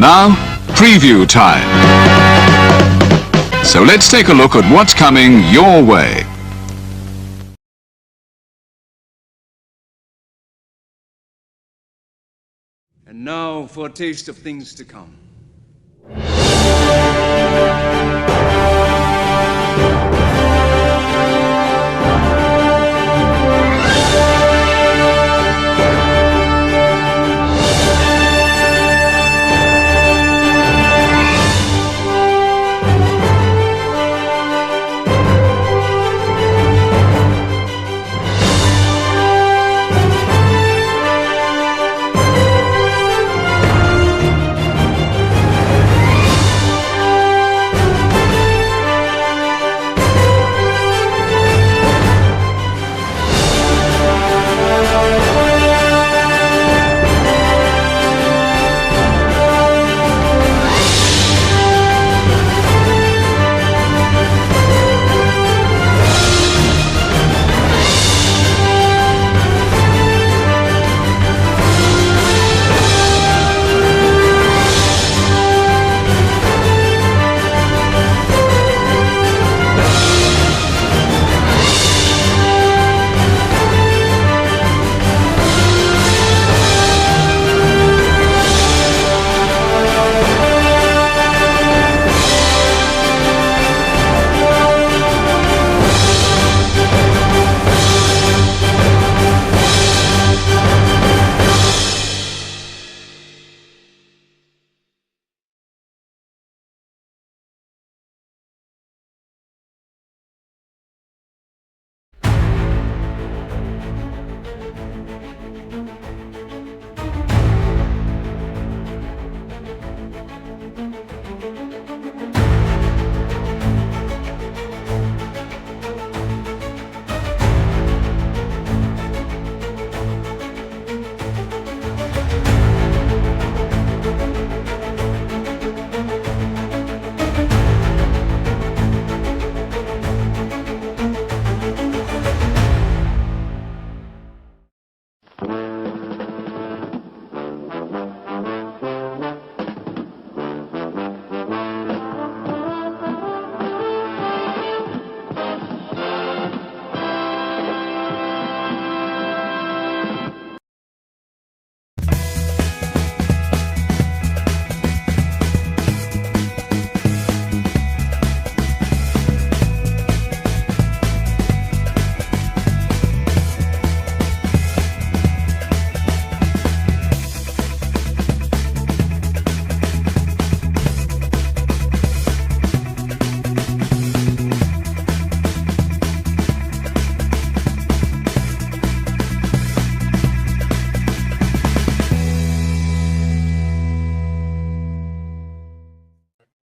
now, preview time. So let's take a look at what's coming your way. And now for a taste of things to come.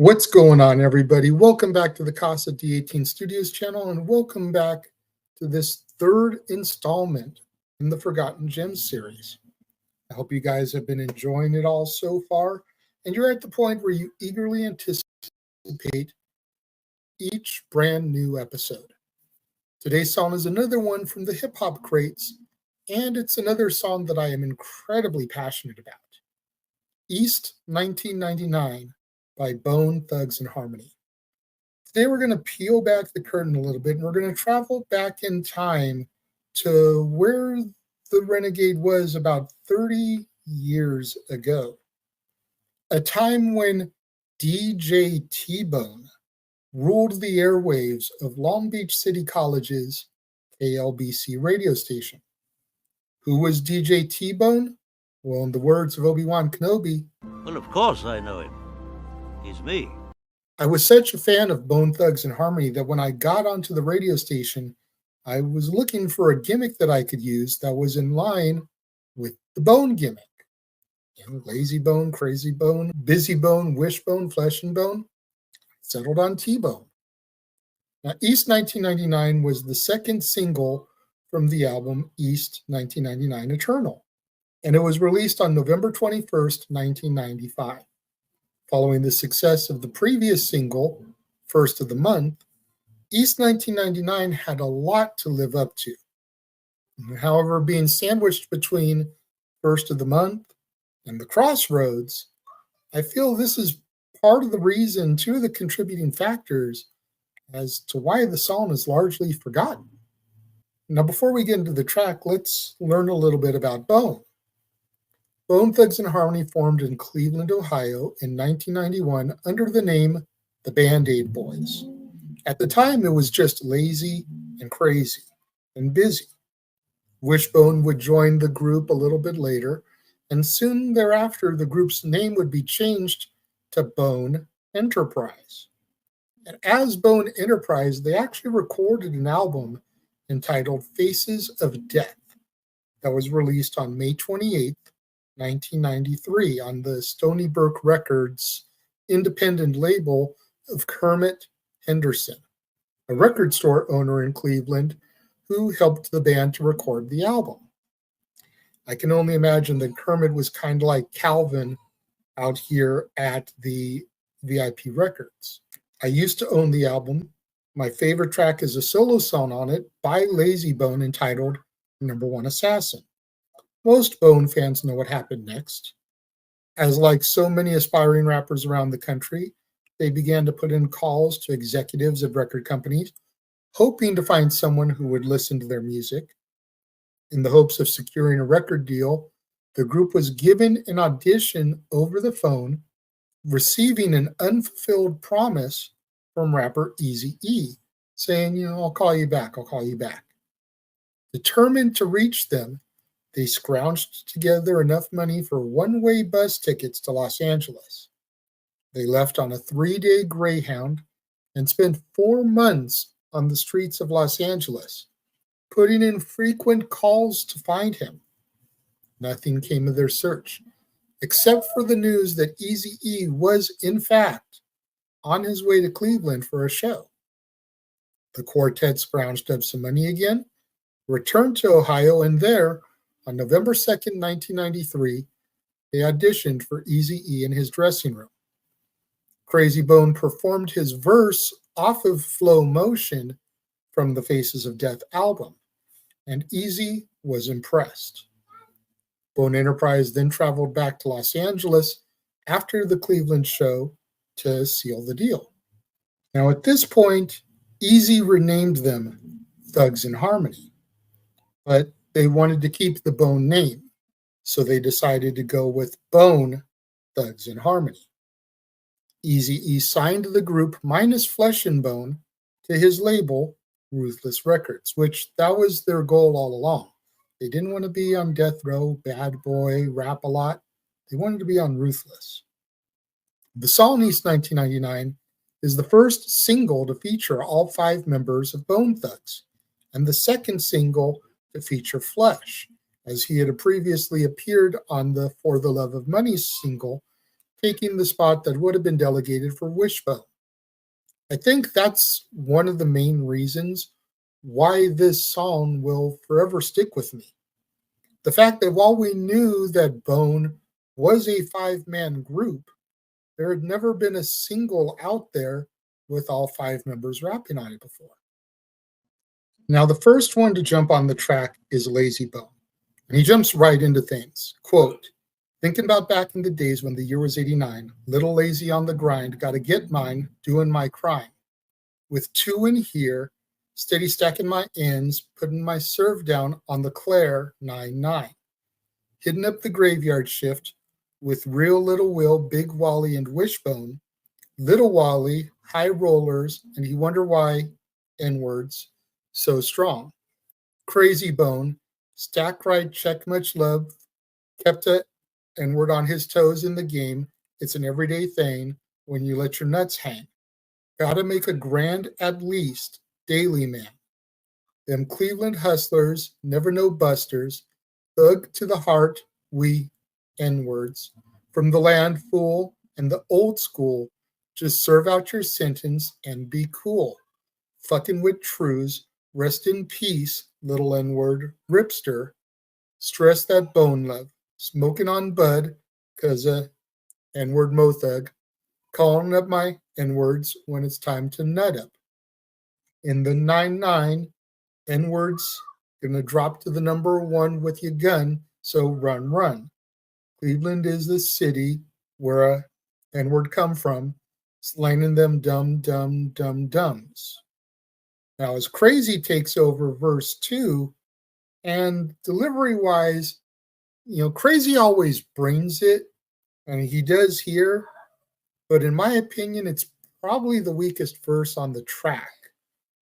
What's going on, everybody? Welcome back to the Casa D18 Studios Channel, and welcome back to this third installment in the Forgotten Gems series. I hope you guys have been enjoying it all so far, and you're at the point where you eagerly anticipate each brand new episode. Today's song is another one from the hip hop crates, and it's another song that I am incredibly passionate about. East 1999 by Bone Thugs-n-Harmony. Today we're going to peel back the curtain a little bit, and we're going to travel back in time to where the Renegade was about 30 years ago. A time when DJ T-Bone ruled the airwaves of Long Beach City College's KLBC radio station. Who was DJ T-Bone? Well, in the words of Obi-Wan Kenobi, well, of course I know him. He's me. I was such a fan of Bone Thugs-n-Harmony that when I got onto the radio station, I was looking for a gimmick that I could use that was in line with the Bone gimmick. You know, lazy bone, crazy bone, busy bone, wishbone, flesh and bone. Settled on T-Bone. Now, East 1999 was the second single from the album East 1999 Eternal, and it was released on November 21st, 1995. Following the success of the previous single, First of the Month, East 1999 had a lot to live up to. However, being sandwiched between First of the Month and The Crossroads, I feel this is part of the reason, two of the contributing factors as to why the song is largely forgotten. Now, before we get into the track, let's learn a little bit about Bone. Bone Thugs and Harmony formed in Cleveland, Ohio in 1991 under the name the Band-Aid Boys. At the time, it was just lazy and crazy and busy. Wishbone would join the group a little bit later, and soon thereafter, the group's name would be changed to Bone Enterprise. And as Bone Enterprise, they actually recorded an album entitled Faces of Death that was released on May 28th, 1993 on the Stony Brook Records independent label of Kermit Henderson, a record store owner in Cleveland who helped the band to record the album. I can only imagine that Kermit was kind of like Calvin out here at the VIP Records. I used to own the album. My favorite track is a solo song on it by Lazy Bone entitled Number One Assassin. Most Bone fans know what happened next. As like so many aspiring rappers around the country, they began to put in calls to executives of record companies, hoping to find someone who would listen to their music. In the hopes of securing a record deal, the group was given an audition over the phone, receiving an unfulfilled promise from rapper Eazy-E, saying, I'll call you back, I'll call you back. Determined to reach them, they scrounged together enough money for one-way bus tickets to Los Angeles. They left on a 3-day Greyhound and spent 4 months on the streets of Los Angeles, putting in frequent calls to find him. Nothing came of their search, except for the news that Eazy-E was, in fact, on his way to Cleveland for a show. The quartet scrounged up some money again, returned to Ohio, and there, on November 2nd, 1993, they auditioned for Eazy-E in his dressing room. Crazy Bone performed his verse off of Flow Motion from the Faces of Death album, and Eazy was impressed. Bone Enterprise then traveled back to Los Angeles after the Cleveland show to seal the deal. Now, at this point, Eazy renamed them Thugs and Harmony, but they wanted to keep the Bone name, so they decided to go with Bone Thugs and Harmony. Eazy-E signed the group minus Flesh and Bone to his label, Ruthless Records, which that was their goal all along. They didn't want to be on Death Row, Bad Boy, Rap a Lot. They wanted to be on Ruthless. The song East 1999 is the first single to feature all 5 members of Bone Thugs, and the second single to feature Flesh, as he had previously appeared on the For the Love of Money single, taking the spot that would have been delegated for Wishbone. I think that's one of the main reasons why this song will forever stick with me. The fact that while we knew that Bone was a 5-man group, there had never been a single out there with all 5 members rapping on it before. Now, the first one to jump on the track is Lazy Bone, and he jumps right into things. Quote, thinking about back in the days when the year was 89, little lazy on the grind, gotta get mine, doing my crime. With 2 in here, steady stacking my ends, putting my serve down on the Claire 9-9. Hitting up the graveyard shift with Real Little Will, Big Wally, and Wishbone. Little Wally, high rollers, and he wonder why N-words so strong. Crazy Bone, stack right, check much love, kept a N-word on his toes in the game. It's an everyday thing when you let your nuts hang. Gotta make a grand at least, daily man. Them Cleveland hustlers, never no busters, thug to the heart, we N-words. From the land, fool, and the old school, just serve out your sentence and be cool. Fucking with trues, rest in peace, little N-word, ripster. Stress that bone love, smoking on bud, cause N-word mo thug. Calling up my N-words when it's time to nut up. In the 9-9, N-words gonna drop to the number 1 with your gun, so run, run. Cleveland is the city where a N-word come from, slanging them dumb, dumb, dumb, dumbs. Now, as Crazy takes over verse 2, and delivery-wise, Crazy always brings it, and he does here, but in my opinion, it's probably the weakest verse on the track,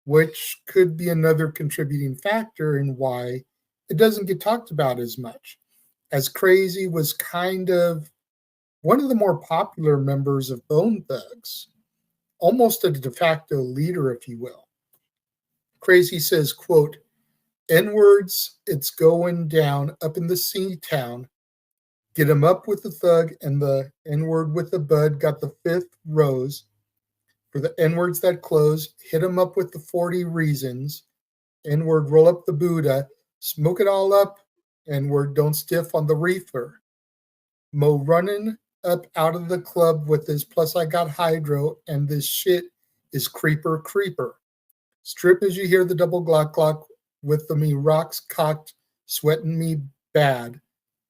which could be another contributing factor in why it doesn't get talked about as much, as Crazy was kind of one of the more popular members of Bone Thugs, almost a de facto leader, if you will. Crazy says, quote, N-words, it's going down up in the C-town. Get 'em up with the thug and the N-word with the bud, got the fifth rose. For the N-words that close, hit 'em up with the 40 reasons. N-word, roll up the Buddha, smoke it all up. N-word, don't stiff on the reefer. Mo running up out of the club with this, plus I got hydro, and this shit is creeper, creeper. Strip as you hear the double glock glock with the me rocks cocked, sweating me bad.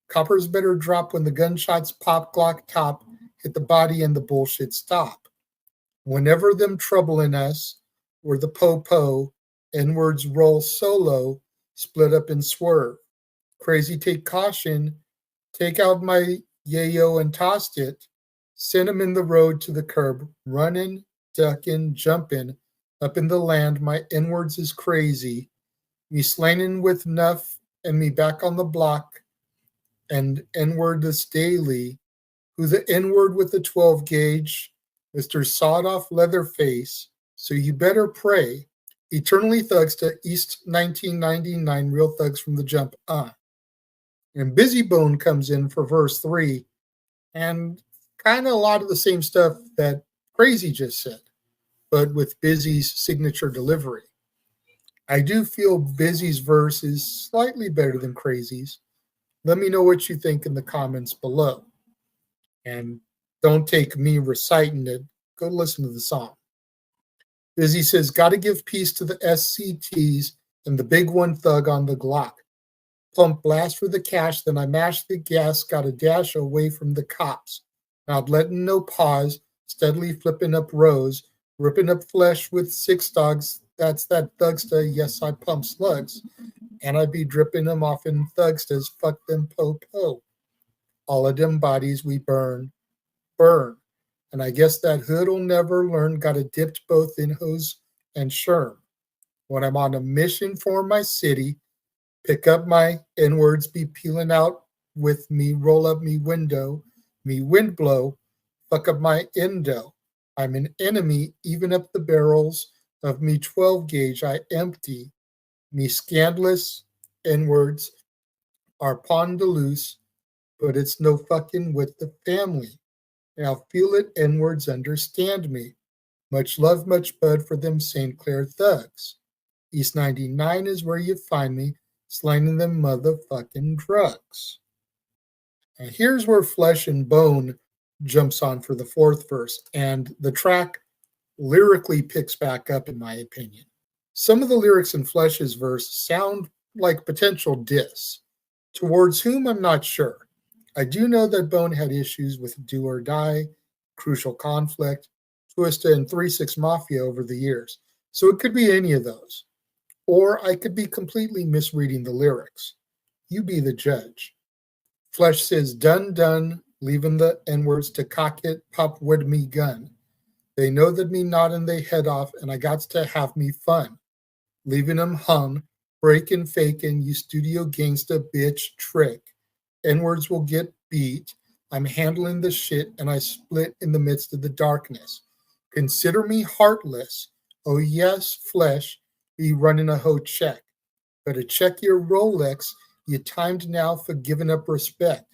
Coppers better drop when the gunshots pop, Glock top, hit the body and the bullshit stop. Whenever them troubling us, or the po-po, N-words roll solo, split up and swerve. Crazy take caution, take out my yayo and tossed it, send him in the road to the curb, running, ducking, jumping, up in the land, my N-words is crazy. Me slanging with enough and me back on the block, and N-word this daily, who the N-word with the 12 gauge, Mr. Sawed-off Leatherface, so you better pray. Eternally thugs to East 1999, real thugs from the jump. And Busy Bone comes in for verse 3, and kind of a lot of the same stuff that Crazy just said, but with Busy's signature delivery. I do feel Busy's verse is slightly better than Crazy's. Let me know what you think in the comments below. And don't take me reciting it. Go listen to the song. Busy says, gotta give peace to the SCTs and the big one thug on the Glock. Plump blast for the cash, then I mash the gas, got a dash away from the cops. Not letting no pause, steadily flipping up rows, ripping up flesh with 6 dogs. That's that thugsta, yes, I pump slugs. And I be dripping them off in thugstas, fuck them po-po. All of them bodies we burn, burn. And I guess that hood'll never learn, got it dipped both in hose and sherm. When I'm on a mission for my city, pick up my N-words, be peeling out with me, roll up me window, me wind blow, fuck up my endo. I'm an enemy, even up the barrels of me 12 gauge, I empty. Me scandalous N-words are pondaloose, but it's no fucking with the family. Now feel it, N-words understand me. Much love, much bud for them St. Clair thugs. East 99 is where you find me, slanging them motherfucking drugs. And here's where Flesh and Bone jumps on for the 4th verse, and the track lyrically picks back up, in my opinion. Some of the lyrics in Flesh's verse sound like potential diss, towards whom I'm not sure. I do know that Bone had issues with Do or Die, Crucial Conflict, Twista, and 3-6 Mafia over the years, so it could be any of those. Or I could be completely misreading the lyrics. You be the judge. Flesh says, done, done, leaving the N-words to cock it, pop with me gun. They know that me nodding they head off, and I got to have me fun. Leaving them hung, breaking, faking, you studio gangsta bitch trick. N-words will get beat. I'm handling the shit, and I split in the midst of the darkness. Consider me heartless. Oh yes, Flesh, be running a hoe check. Better check your Rolex, you timed now for giving up respect.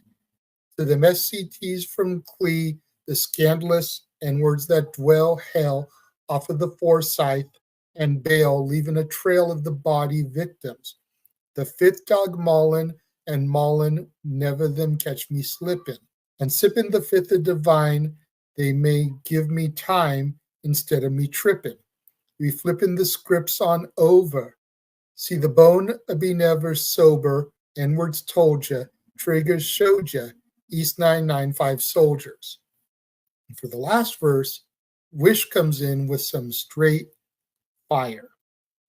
To them SCTs from Clee, the scandalous N-words that dwell hell off of the Forsyth and bail, leaving a trail of the body victims. The 5th dog maulin' and maulin', never them catch me slippin'. And sippin' the 5th of divine, they may give me time instead of me trippin'. We flippin' the scripts on over. See the bone be never sober, N-words told ya, triggers showed ya, East 995 soldiers. And for the last verse, Wish comes in with some straight fire.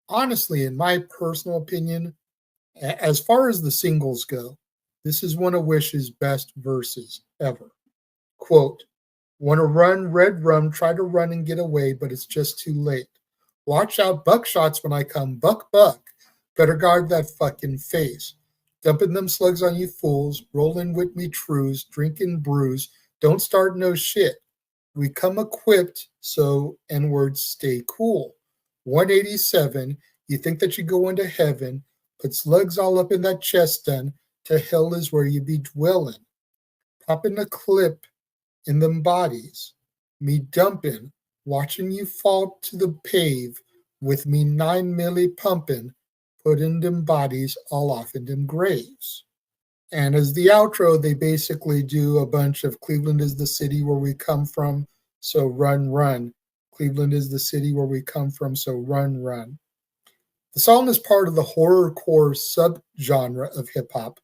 Honestly, in my personal opinion, as far as the singles go, this is one of Wish's best verses ever. Quote, "Want to run, red rum, try to run and get away, but it's just too late. Watch out, buckshots when I come, buck, buck. Better guard that fucking face. Dumping them slugs on you fools, rolling with me trues, drinking brews. Don't start no shit. We come equipped, so N-words stay cool. 187, you think that you go into heaven, put slugs all up in that chest then, to hell is where you be dwelling. Popping a clip in them bodies, me dumping, watching you fall to the pave, with me 9 milli pumping, putting them bodies all off in them graves." And as the outro, they basically do a bunch of Cleveland is the city where we come from, so run, run. Cleveland is the city where we come from, so run, run. The song is part of the horrorcore subgenre of hip hop,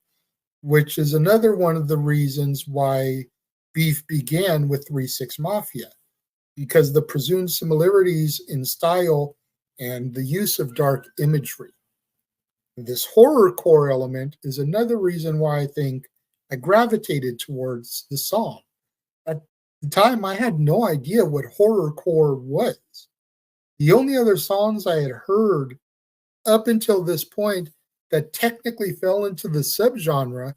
which is another one of the reasons why beef began with 3-6 Mafia, because the presumed similarities in style and the use of dark imagery. This horrorcore element is another reason why I think I gravitated towards the song. At the time, I had no idea what horrorcore was. The only other songs I had heard up until this point that technically fell into the subgenre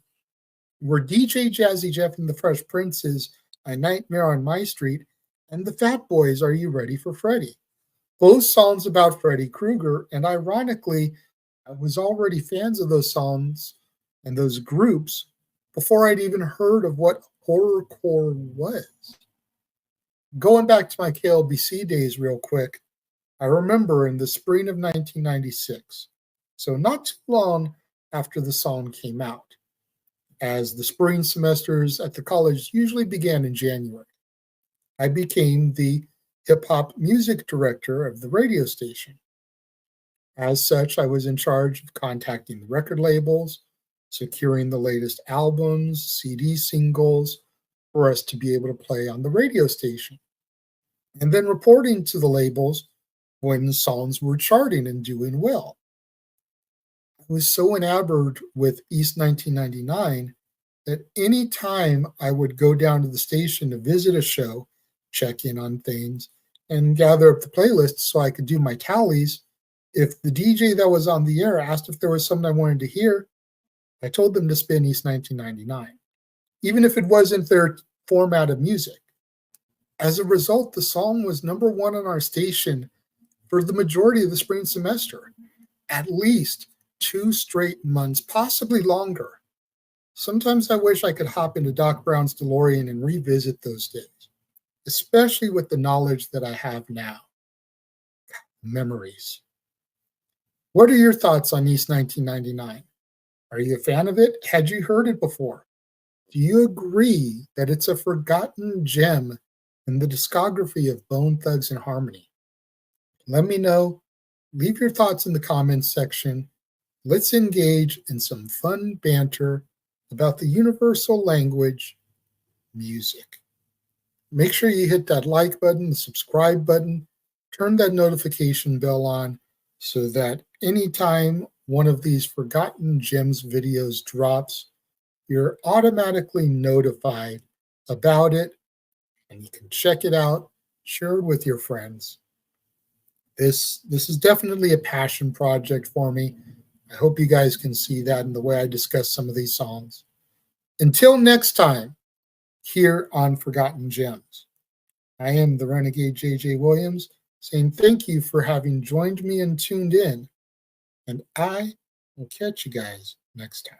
were DJ Jazzy Jeff and the Fresh Prince's A Nightmare on My Street and the Fat Boys' Are You Ready for Freddy? Both songs about Freddy Krueger, and ironically, I was already fans of those songs and those groups before I'd even heard of what horrorcore was. Going back to my KLBC days real quick, I remember in the spring of 1996, so not too long after the song came out, as the spring semesters at the college usually began in January, I became the hip-hop music director of the radio station. As such, I was in charge of contacting the record labels, securing the latest albums, CD singles for us to be able to play on the radio station, and then reporting to the labels when songs were charting and doing well. I was so enamored with East 1999 that any time I would go down to the station to visit a show, check in on things, and gather up the playlists so I could do my tallies, if the DJ that was on the air asked if there was something I wanted to hear, I told them to spin East 1999, even if it wasn't their format of music. As a result, the song was number one on our station for the majority of the spring semester, at least 2 straight months, possibly longer. Sometimes I wish I could hop into Doc Brown's DeLorean and revisit those days, especially with the knowledge that I have now. Memories. What are your thoughts on East 1999? Are you a fan of it? Had you heard it before? Do you agree that it's a forgotten gem in the discography of Bone Thugs and Harmony? Let me know. Leave your thoughts in the comments section. Let's engage in some fun banter about the universal language, music. Make sure you hit that like button, the subscribe button, turn that notification bell on so that anytime one of these Forgotten Gems videos drops, you're automatically notified about it and you can check it out, share it with your friends. This is definitely a passion project for me. I hope you guys can see that in the way I discuss some of these songs. Until next time, here on Forgotten Gems, I am the Renegade JJ Williams, saying thank you for having joined me and tuned in, and I will catch you guys next time.